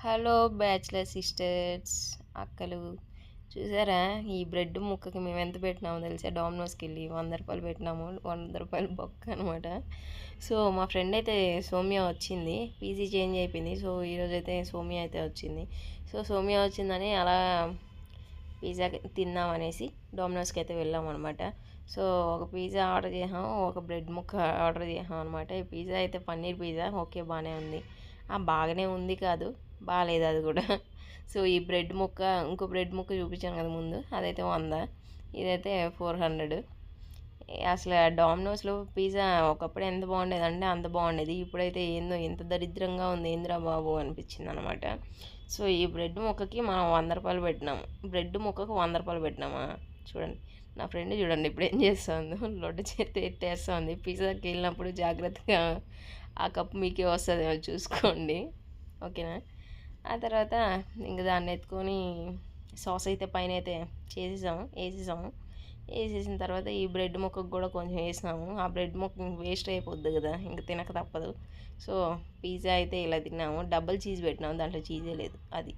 Hello bachelor sisters, అక్కలు. చూసారా ఈ బ్రెడ్ ముక్కకి మేము ఎంత పెట్టినామో తెలుసా? డామినోస్కి వెళ్ళి 100 రూపాయలు పెట్టినాము. 100 రూపాయలు బొక్క అనమాట. సో మా ఫ్రెండ్ అయితే సౌమ్య వచ్చింది, పీజీ చేంజ్ అయిపోయింది. సో ఈరోజు అయితే సౌమ్య అయితే వచ్చింది. సో సౌమ్య వచ్చిందని అలా పిజ్జా తిందామనేసి డామినోస్కి అయితే వెళ్ళాం అనమాట. సో ఒక పిజ్జా ఆర్డర్ చేసాము, ఒక బ్రెడ్ ముక్క ఆర్డర్ చేసాం అనమాట. ఈ పిజ్జా అయితే పన్నీర్ పిజ్జా. ఓకే, బాగానే ఉంది. బాగానే ఉంది కాదు, బాగాలేదు అది కూడా. సో ఈ బ్రెడ్ ముక్క, ఇంకో బ్రెడ్ ముక్క చూపించాను కదా ముందు, అదైతే 100, ఇదైతే 400. అసలు డామినోస్లో పిజ్జా ఒకప్పుడు ఎంత బాగుండేదంటే అంత బాగుండేది. ఇప్పుడైతే ఏందో ఎంత దరిద్రంగా ఉంది, ఏందిరా బాబు అనిపించింది అనమాట. సో ఈ బ్రెడ్ ముక్కకి మనం 100 రూపాయలు పెట్టినాము. బ్రెడ్ ముక్కకు 100 రూపాయలు పెట్టినామా? చూడండి నా ఫ్రెండ్, చూడండి ఇప్పుడు ఏం చేస్తుంది, లొడ్డు చేతి ఎట్టేస్తుంది. పిజ్జాకి వెళ్ళినప్పుడు జాగ్రత్తగా ఆ కప్పు మీకే వస్తుంది, చూసుకోండి, ఓకేనా? ఆ తర్వాత ఇంక దాన్ని ఎత్తుకొని సాస్ అయితే పైన అయితే వేసేసాము. వేసేసిన తర్వాత ఈ బ్రెడ్ ముక్కకు కూడా కొంచెం వేసినాము. ఆ బ్రెడ్ ముక్క వేస్ట్ అయిపోద్ది కదా, ఇంక తినక తప్పదు. సో పిజ్జా అయితే ఇలా తిన్నాము. డబుల్ చీజ్ పెట్టినాము, దాంట్లో చీజే లేదు. అది